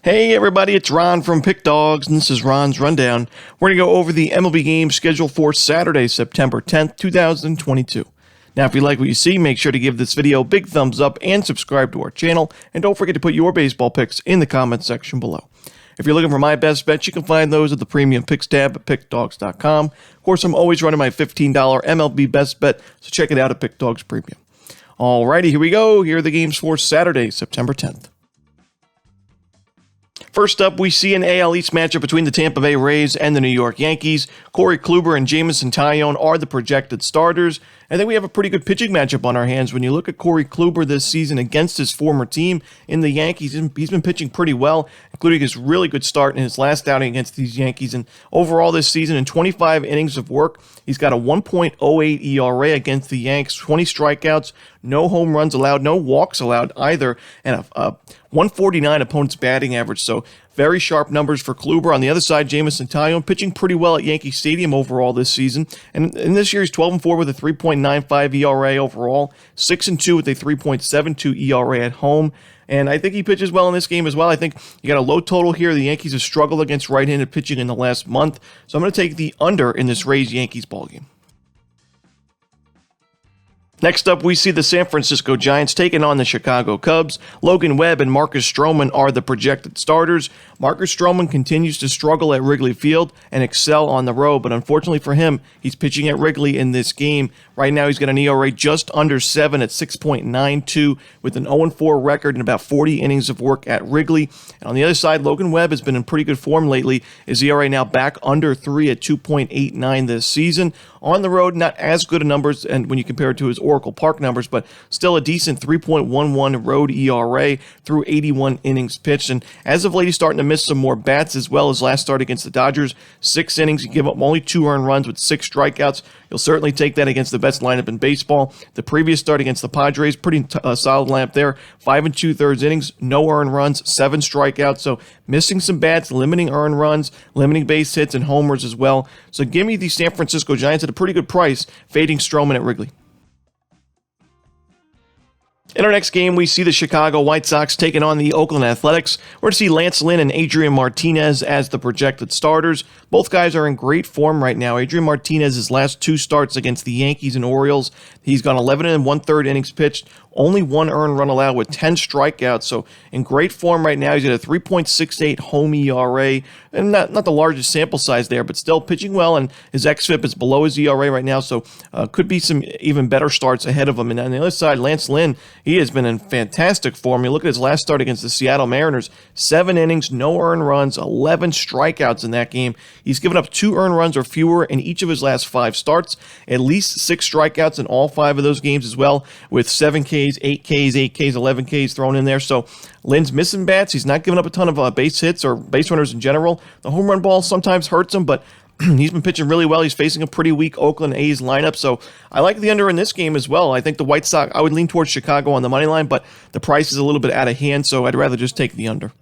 Hey everybody, it's Ron from Pick Dawgz, and this is Ron's Rundown. We're going to go over the MLB game scheduled for Saturday, September 10th, 2022. Now, if you like what you see, make sure to give this video a big thumbs up and subscribe to our channel, and don't forget to put your baseball picks in the comments section below. If you're looking for my best bets, you can find those at the Premium Picks tab at Pickdawgz.com. Of course, I'm always running my $15 MLB best bet, so check it out at Pick Dawgz Premium. Alrighty, here we go. Here are the games for Saturday, September 10th. First up, we see an AL East matchup between the Tampa Bay Rays and the New York Yankees. Corey Kluber and Jameson Taillon are the projected starters. I think we have a pretty good pitching matchup on our hands. When you look at Corey Kluber this season against his former team in the Yankees, he's been pitching pretty well, including his really good start in his last outing against these Yankees. And overall this season, in 25 innings of work, he's got a 1.08 ERA against the Yanks, 20 strikeouts, no home runs allowed, no walks allowed either, and a 149 opponent's batting average. So very sharp numbers for Kluber. On the other side, Jameson Taillon pitching pretty well at Yankee Stadium overall this season. And in this year, he's 12-4 with a 3.95 ERA overall, 6-2 with a 3.72 ERA at home. And I think he pitches well in this game as well. I think you got a low total here. The Yankees have struggled against right-handed pitching in the last month. So I'm going to take the under in this Rays-Yankees ballgame. Next up, we see the San Francisco Giants taking on the Chicago Cubs. Logan Webb and Marcus Stroman are the projected starters. Marcus Stroman continues to struggle at Wrigley Field and excel on the road, but unfortunately for him, he's pitching at Wrigley in this game. Right now, he's got an ERA just under 7 at 6.92 with an 0-4 record and about 40 innings of work at Wrigley. And on the other side, Logan Webb has been in pretty good form lately. His ERA now back under 3 at 2.89 this season. On the road, not as good a numbers and when you compare it to his Oracle Park numbers, but still a decent 3.11 road ERA through 81 innings pitched. And as of late, he's starting to miss some more bats as well. As last start against the Dodgers, 6 innings, he gave up only 2 earned runs with 6 strikeouts. You'll certainly take that against the best lineup in baseball. The previous start against the Padres, pretty solid lineup there. 5 2/3 innings, no earned runs, 7 strikeouts. So missing some bats, limiting earned runs, limiting base hits and homers as well. So give me the San Francisco Giants at a pretty good price, fading Stroman at Wrigley. In our next game, we see the Chicago White Sox taking on the Oakland Athletics. We're going to see Lance Lynn and Adrian Martinez as the projected starters. Both guys are in great form right now. Adrian Martinez, his last 2 starts against the Yankees and Orioles, he's gone 11 1/3 innings pitched, only 1 earned run allowed with 10 strikeouts. So in great form right now. He's at a 3.68 home ERA, and not the largest sample size there, but still pitching well, and his xFIP is below his ERA right now, so could be some even better starts ahead of him. And on the other side, Lance Lynn, he has been in fantastic form. You look at his last start against the Seattle Mariners, 7 innings, no earned runs, 11 strikeouts in that game. He's given up 2 earned runs or fewer in each of his last 5 starts, at least 6 strikeouts in all 5 of those games as well, with 7 Ks, 8 Ks, 8 Ks, 11 Ks thrown in there. So Lynn's missing bats. He's not giving up a ton of base hits or base runners in general. The home run ball sometimes hurts him, but he's been pitching really well. He's facing a pretty weak Oakland A's lineup, so I like the under in this game as well. I think the White Sox, I would lean towards Chicago on the money line, but the price is a little bit out of hand, so I'd rather just take the under.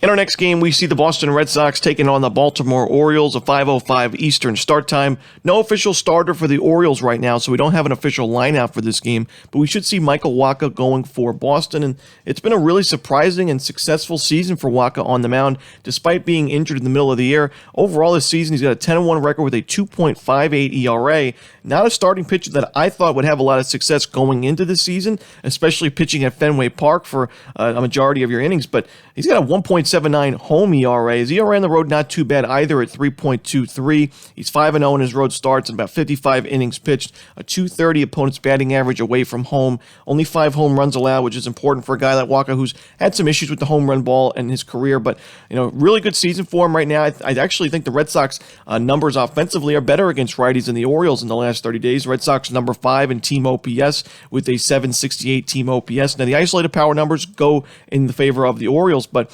In our next game, we see the Boston Red Sox taking on the Baltimore Orioles, a 5:05 Eastern start time. No official starter for the Orioles right now, so we don't have an official lineup for this game, but we should see Michael Wacha going for Boston, and it's been a really surprising and successful season for Wacha on the mound, despite being injured in the middle of the year. Overall this season, he's got a 10-1 record with a 2.58 ERA. Not a starting pitcher that I thought would have a lot of success going into the season, especially pitching at Fenway Park for a majority of your innings, but he's got a 1.79 home ERA. His ERA on the road not too bad either at 3.23. He's 5-0 in his road starts and about 55 innings pitched, a 230 opponent's batting average away from home, only 5 home runs allowed, which is important for a guy like Wacha who's had some issues with the home run ball in his career, but really good season for him right now. I actually think the Red Sox numbers offensively are better against righties than the Orioles in the last 30 days. Red Sox number 5 in team OPS with a 768 team OPS. Now the isolated power numbers go in the favor of the Orioles, but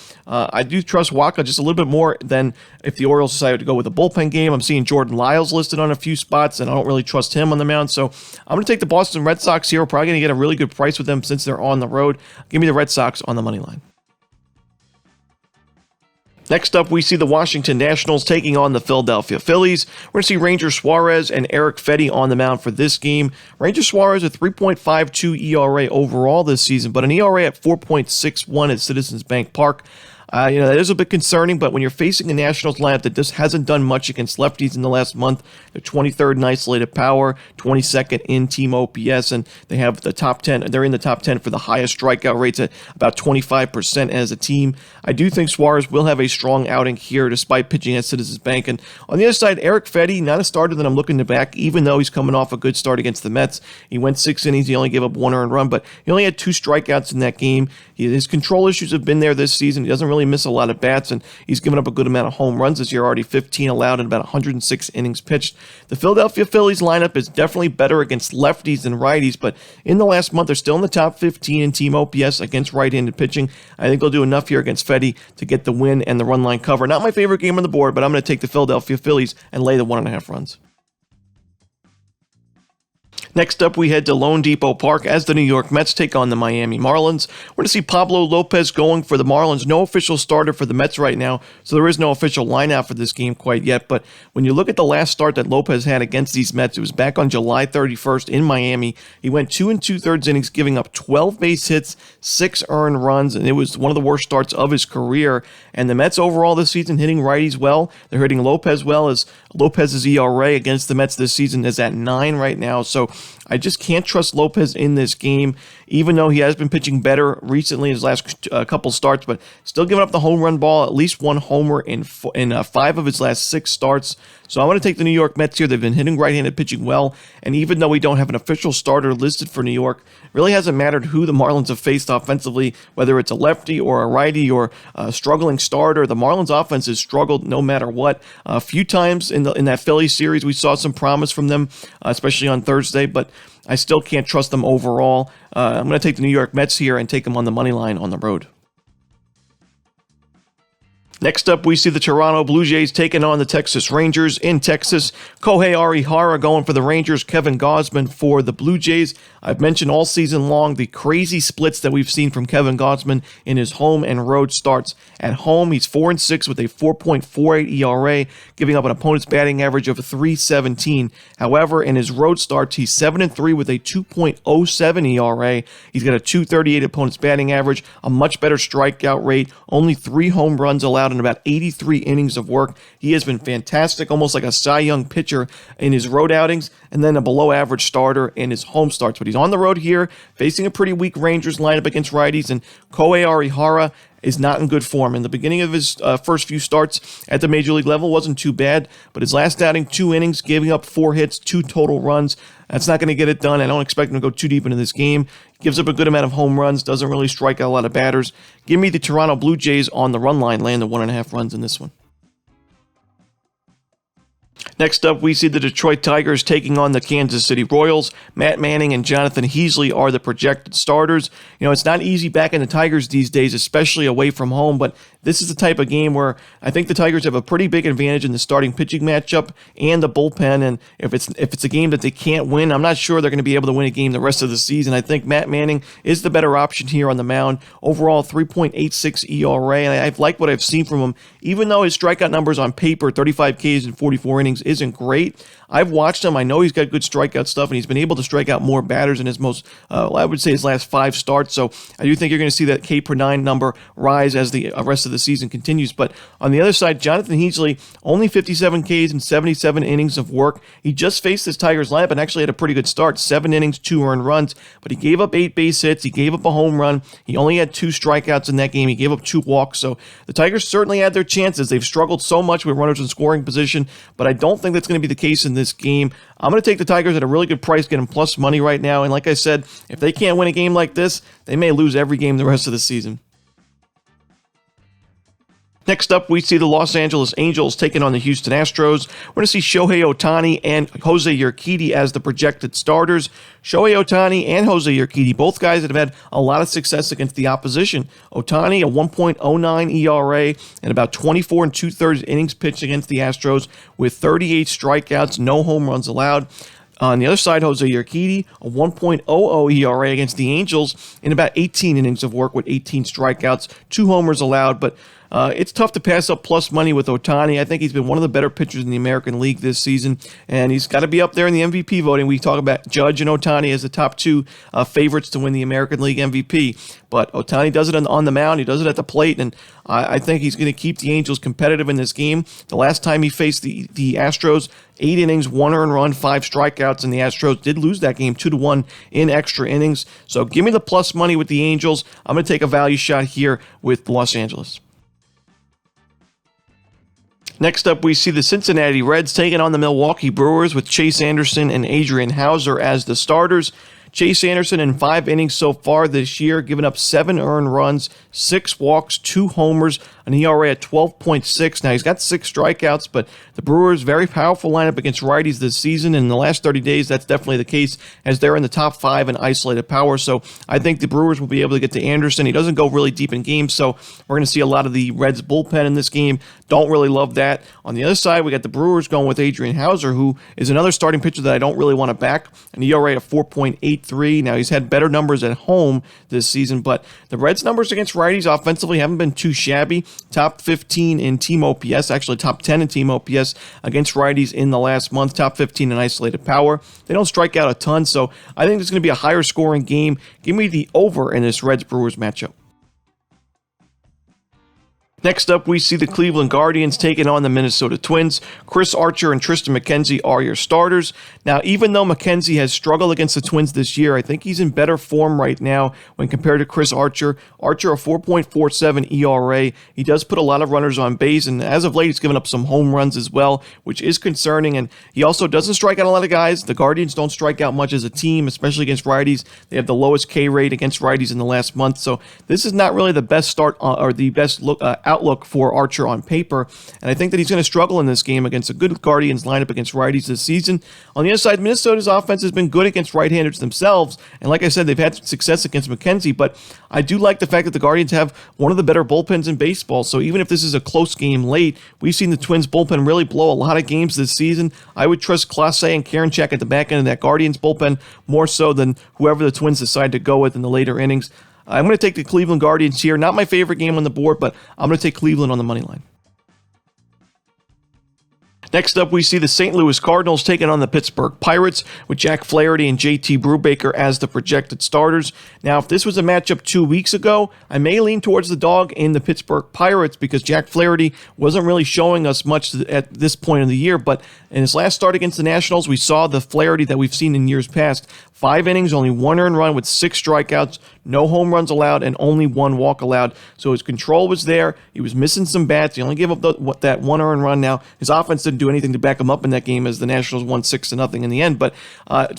I do trust Wacha just a little bit more than if the Orioles decided to go with a bullpen game. I'm seeing Jordan Lyles listed on a few spots, and I don't really trust him on the mound. So I'm going to take the Boston Red Sox here. We're probably going to get a really good price with them since they're on the road. Give me the Red Sox on the money line. Next up, we see the Washington Nationals taking on the Philadelphia Phillies. We're going to see Ranger Suarez and Eric Fetty on the mound for this game. Ranger Suarez a 3.52 ERA overall this season, but an ERA at 4.61 at Citizens Bank Park. That is a bit concerning, but when you're facing a Nationals lineup that just hasn't done much against lefties in the last month, they're 23rd in isolated power, 22nd in team OPS, and they have the top 10. They're in the top 10 for the highest strikeout rates at about 25% as a team. I do think Suarez will have a strong outing here despite pitching at Citizens Bank. And on the other side, Eric Fetty, not a starter that I'm looking to back, even though he's coming off a good start against the Mets. He went 6 innings, he only gave up 1 earned run, but he only had 2 strikeouts in that game. His control issues have been there this season. He doesn't really miss a lot of bats, and he's given up a good amount of home runs this year, already 15 allowed in about 106 innings pitched. The Philadelphia Phillies lineup is definitely better against lefties than righties, but in the last month, they're still in the top 15 in team OPS against right-handed pitching. I think they'll do enough here against Fetty to get the win and the run line cover. Not my favorite game on the board, but I'm going to take the Philadelphia Phillies and lay the 1.5 runs. Next up, we head to Lone Depot Park as the New York Mets take on the Miami Marlins. We're going to see Pablo Lopez going for the Marlins. No official starter for the Mets right now, so there is no official lineup for this game quite yet. But when you look at the last start that Lopez had against these Mets, it was back on July 31st in Miami. He went 2 2/3 innings, giving up 12 base hits, 6 earned runs, and it was one of the worst starts of his career. And the Mets overall this season hitting righties well. They're hitting Lopez well, as Lopez's ERA against the Mets this season is at 9 right now. So I just can't trust Lopez in this game, even though he has been pitching better recently in his last couple starts, but still giving up the home run ball, at least 1 homer in 5 of his last 6 starts. So I want to take the New York Mets here. They've been hitting right-handed pitching well, and even though we don't have an official starter listed for New York, it really hasn't mattered who the Marlins have faced offensively, whether it's a lefty or a righty or a struggling starter. The Marlins offense has struggled no matter what. A few times in that Phillies series, we saw some promise from them, especially on Thursday, but I still can't trust them overall. I'm going to take the New York Mets here and take them on the money line on the road. Next up, we see the Toronto Blue Jays taking on the Texas Rangers in Texas. Kohei Arihara going for the Rangers, Kevin Gausman for the Blue Jays. I've mentioned all season long the crazy splits that we've seen from Kevin Gausman in his home and road starts. At home, he's 4-6 with a 4.48 ERA, giving up an opponent's batting average of 317. However, in his road starts, he's 7-3 with a 2.07 ERA. He's got a 238 opponent's batting average, a much better strikeout rate, only 3 home runs allowed in about 83 innings of work. He has been fantastic, almost like a Cy Young pitcher in his road outings, and then a below-average starter in his home starts. But he's on the road here, facing a pretty weak Rangers lineup against righties, and Kohei Arihara is not in good form. In the beginning of his first few starts at the major league level wasn't too bad, but his last outing, 2 innings, giving up 4 hits, 2 total runs. That's not going to get it done. I don't expect him to go too deep into this game. Gives up a good amount of home runs, doesn't really strike out a lot of batters. Give me the Toronto Blue Jays on the run line, laying the 1.5 runs in this one. Next up, we see the Detroit Tigers taking on the Kansas City Royals. Matt Manning and Jonathan Heasley are the projected starters. It's not easy backing the Tigers these days, especially away from home, but this is the type of game where I think the Tigers have a pretty big advantage in the starting pitching matchup and the bullpen, and if it's a game that they can't win, I'm not sure they're going to be able to win a game the rest of the season. I think Matt Manning is the better option here on the mound. Overall, 3.86 ERA, and I've liked what I've seen from him, even though his strikeout numbers on paper, 35 Ks in 44 innings, isn't great. I've watched him. I know he's got good strikeout stuff, and he's been able to strike out more batters in his I would say his last 5 starts. So I do think you're going to see that K per 9 number rise as the rest of the season continues. But on the other side, Jonathan Heasley, only 57 Ks and 77 innings of work. He just faced this Tigers lineup and actually had a pretty good start, 7 innings, 2 earned runs, but he gave up 8 base hits. He gave up a home run. He only had 2 strikeouts in that game. He gave up 2 walks. So the Tigers certainly had their chances. They've struggled so much with runners in scoring position, but I don't think that's going to be the case in this game. I'm going to take the Tigers at a really good price, get them plus money right now. And like I said, if they can't win a game like this, they may lose every game the rest of the season. Next up, we see the Los Angeles Angels taking on the Houston Astros. We're going to see Shohei Ohtani and Jose Urquidy as the projected starters. Shohei Ohtani and Jose Urquidy, both guys that have had a lot of success against the opposition. Ohtani, a 1.09 ERA and about 24 2/3 innings pitched against the Astros with 38 strikeouts, no home runs allowed. On the other side, Jose Urquidy, a 1.00 ERA against the Angels in about 18 innings of work with 18 strikeouts, 2 homers allowed, but it's tough to pass up plus money with Ohtani. I think he's been one of the better pitchers in the American League this season, and he's got to be up there in the MVP voting. We talk about Judge and Ohtani as the top 2 favorites to win the American League MVP, but Ohtani does it on the mound. He does it at the plate, and I think he's going to keep the Angels competitive in this game. The last time he faced the Astros, 8 innings, 1 earned run, 5 strikeouts, and the Astros did lose that game 2-1 in extra innings. So give me the plus money with the Angels. I'm going to take a value shot here with Los Angeles. Next up, we see the Cincinnati Reds taking on the Milwaukee Brewers with Chase Anderson and Adrian Hauser as the starters. Chase Anderson in 5 innings so far this year, giving up 7 earned runs, 6 walks, 2 homers, an ERA at 12.6. Now, he's got 6 strikeouts, but the Brewers' very powerful lineup against righties this season. In the last 30 days, that's definitely the case, as they're in the top 5 in isolated power. So I think the Brewers will be able to get to Anderson. He doesn't go really deep in games, so we're going to see a lot of the Reds' bullpen in this game. Don't really love that. On the other side, we got the Brewers going with Adrian Hauser, who is another starting pitcher that I don't really want to back. An ERA of 4.83. Now, he's had better numbers at home this season, but the Reds' numbers against righties offensively haven't been too shabby. Top 15 in team OPS, actually top 10 in team OPS against righties in the last month. Top 15 in isolated power. They don't strike out a ton, so I think it's going to be a higher scoring game. Give me the over in this Reds-Brewers matchup. Next up, we see the Cleveland Guardians taking on the Minnesota Twins. Chris Archer and Tristan McKenzie are your starters. Now, even though McKenzie has struggled against the Twins this year, I think he's in better form right now when compared to Chris Archer. Archer, a 4.47 ERA. He does put a lot of runners on base, and as of late, he's given up some home runs as well, which is concerning. And he also doesn't strike out a lot of guys. The Guardians don't strike out much as a team, especially against righties. They have the lowest K rate against righties in the last month, so this is not really the best start or the best outlook for Archer on paper, and I think that he's going to struggle in this game against a good Guardians lineup against righties this season. On the other side, Minnesota's offense has been good against right-handers themselves, and like I said, they've had success against McKenzie, but I do like the fact that the Guardians have one of the better bullpens in baseball, so even if this is a close game late, we've seen the Twins bullpen really blow a lot of games this season. I would trust Clase and Karinchak at the back end of that Guardians bullpen more so than whoever the Twins decide to go with in the later innings. I'm going to take the Cleveland Guardians here. Not my favorite game on the board, but I'm going to take Cleveland on the money line. Next up, we see the St. Louis Cardinals taking on the Pittsburgh Pirates with Jack Flaherty and JT Brubaker as the projected starters. Now, if this was a matchup 2 weeks ago, I may lean towards the dog in the Pittsburgh Pirates because Jack Flaherty wasn't really showing us much at this point of the year, but in his last start against the Nationals, we saw the Flaherty that we've seen in years past. 5 innings, only 1 earned run with 6 strikeouts, no home runs allowed, and only 1 walk allowed. So his control was there. He was missing some bats. He only gave up that 1 earned run. Now, his offense didn't do anything to back him up in that game as the Nationals won 6-0 in the end. But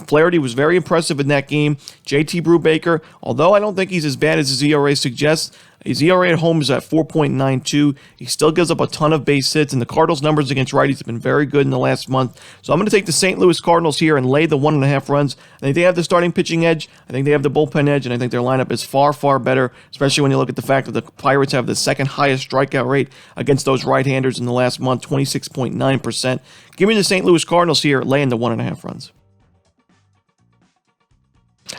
Flaherty was very impressive in that game. JT Brubaker, although I don't think he's as bad as his ERA suggests, his ERA at home is at 4.92. He still gives up a ton of base hits, and the Cardinals' numbers against righties have been very good in the last month. So I'm going to take the St. Louis Cardinals here and lay the 1.5 runs. I think they have the starting pitching edge. I think they have the bullpen edge, and I think their lineup is far, far better, especially when you look at the fact that the Pirates have the second highest strikeout rate against those right-handers in the last month, 26.9%. Give me the St. Louis Cardinals here, laying the 1.5 runs.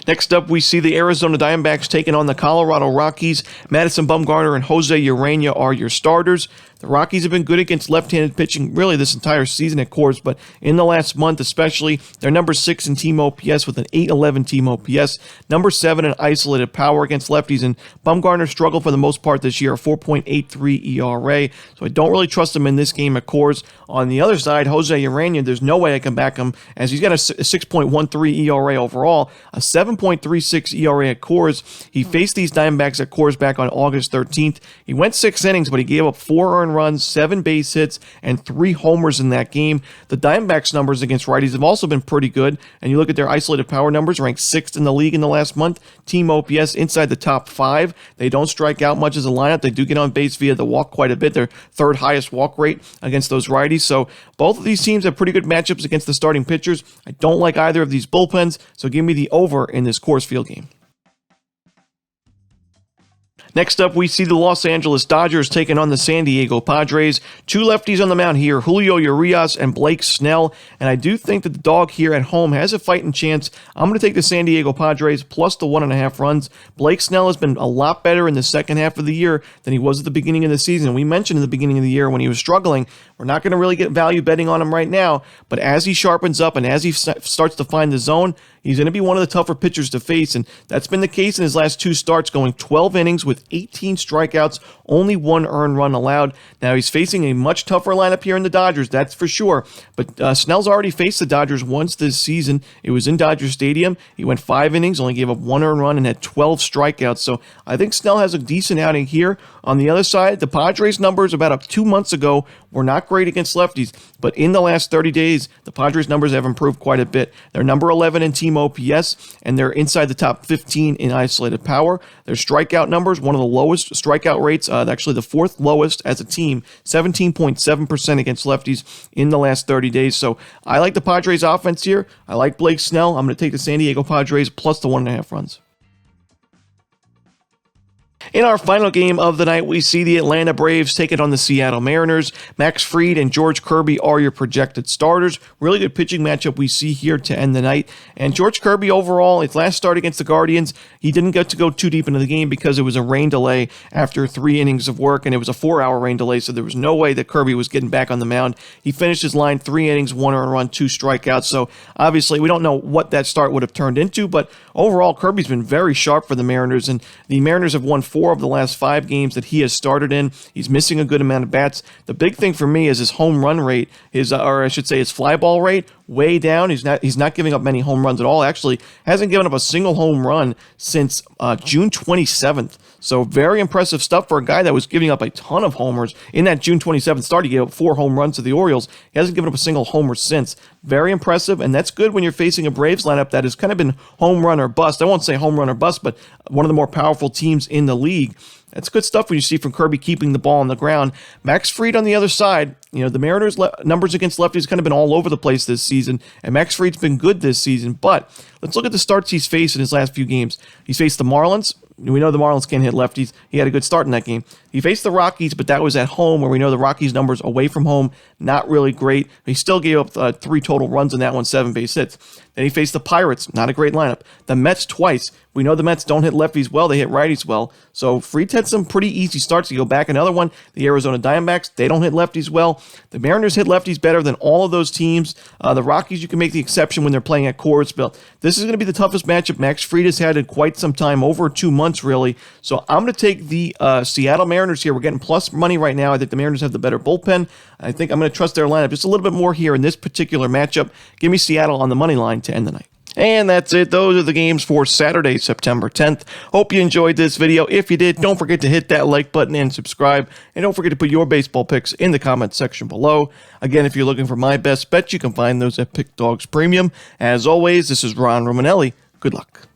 Next up, we see the Arizona Diamondbacks taking on the Colorado Rockies. Madison Bumgarner and Jose Urena are your starters. The Rockies have been good against left-handed pitching really this entire season at Coors, but in the last month especially, they're number 6 in team OPS with an 8.11 team OPS, number 7 in isolated power against lefties, and Bumgarner struggled for the most part this year, a 4.83 ERA, so I don't really trust him in this game at Coors. On the other side, Jose Urena, there's no way I can back him as he's got a 6.13 ERA overall, a 7.36 ERA at Coors. He faced these Diamondbacks at Coors back on August 13th. He went 6 innings, but he gave up 4 earned runs, 7 base hits, and 3 homers in that game. The Diamondbacks' numbers against righties have also been pretty good, and you look at their isolated power numbers, ranked 6th in the league in the last month. Team OPS inside the top 5. They don't strike out much as a lineup. They do get on base via the walk quite a bit. Their 3rd highest walk rate against those righties. So both of these teams have pretty good matchups against the starting pitchers. I don't like either of these bullpens, so give me the over in this Coors Field game. Next up, we see the Los Angeles Dodgers taking on the San Diego Padres. Two lefties on the mound here, Julio Urias and Blake Snell. And I do think that the dog here at home has a fighting chance. I'm going to take the San Diego Padres plus the 1.5 runs. Blake Snell has been a lot better in the second half of the year than he was at the beginning of the season. We mentioned in the beginning of the year when he was struggling, we're not going to really get value betting on him right now. But as he sharpens up and as he starts to find the zone, he's going to be one of the tougher pitchers to face, and that's been the case in his last two starts, going 12 innings with 18 strikeouts, only one earned run allowed. Now, he's facing a much tougher lineup here in the Dodgers, that's for sure, but Snell's already faced the Dodgers once this season. It was in Dodger Stadium. He went 5 innings, only gave up one earned run, and had 12 strikeouts, so I think Snell has a decent outing here. On the other side, the Padres' numbers about 2 months ago were not great against lefties, but in the last 30 days, the Padres' numbers have improved quite a bit. They're number 11 in team OPS, and they're inside the top 15 in isolated power. Their strikeout numbers, one of the lowest strikeout rates, actually the fourth lowest as a team, 17.7% against lefties in the last 30 days. So I like the Padres' offense here. I like Blake Snell. I'm going to take the San Diego Padres plus the 1.5 runs. In our final game of the night, we see the Atlanta Braves taking on the Seattle Mariners. Max Fried and George Kirby are your projected starters. Really good pitching matchup we see here to end the night. And George Kirby overall, his last start against the Guardians, he didn't get to go too deep into the game because it was a rain delay after 3 innings of work, and it was a 4-hour rain delay, so there was no way that Kirby was getting back on the mound. He finished his line 3 innings, 1 earned run, 2 strikeouts, so obviously we don't know what that start would have turned into, but overall Kirby's been very sharp for the Mariners, and the Mariners have won 4 of the last 5 games that he has started in. He's missing a good amount of bats. The big thing for me is his home run rate, his fly ball rate, way down. He's not giving up many home runs at all. Actually, hasn't given up a single home run since June 27th. So very impressive stuff for a guy that was giving up a ton of homers. In that June 27th start, he gave up 4 home runs to the Orioles. He hasn't given up a single homer since. Very impressive, and that's good when you're facing a Braves lineup that has kind of been home run or bust. I won't say home run or bust, but one of the more powerful teams in the league. That's good stuff when you see from Kirby keeping the ball on the ground. Max Fried on the other side, the Mariners' numbers against lefties kind of been all over the place this season, and Max Fried's been good this season, but let's look at the starts he's faced in his last few games. He's faced the Marlins. We know the Marlins can't hit lefties. He had a good start in that game. He faced the Rockies, but that was at home, where we know the Rockies' numbers away from home, not really great. He still gave up 3 total runs in that one, 7 base hits. Then he faced the Pirates, not a great lineup. The Mets twice. We know the Mets don't hit lefties well, they hit righties well. So Fried had some pretty easy starts. You go back another one, the Arizona Diamondbacks, they don't hit lefties well. The Mariners hit lefties better than all of those teams. The Rockies, you can make the exception when they're playing at Coors, but this is going to be the toughest matchup Max Fried has had in quite some time, over 2 months really. So I'm going to take the Seattle Mariners here. We're getting plus money right now. I think the Mariners have the better bullpen. I think I'm going to trust their lineup just a little bit more here in this particular matchup. Give me Seattle on the money line to end the night. And that's it. Those are the games for Saturday, September 10th. Hope you enjoyed this video. If you did, don't forget to hit that like button and subscribe. And don't forget to put your baseball picks in the comments section below. Again, if you're looking for my best bets, you can find those at Pick Dawgz Premium. As always, this is Ron Romanelli. Good luck.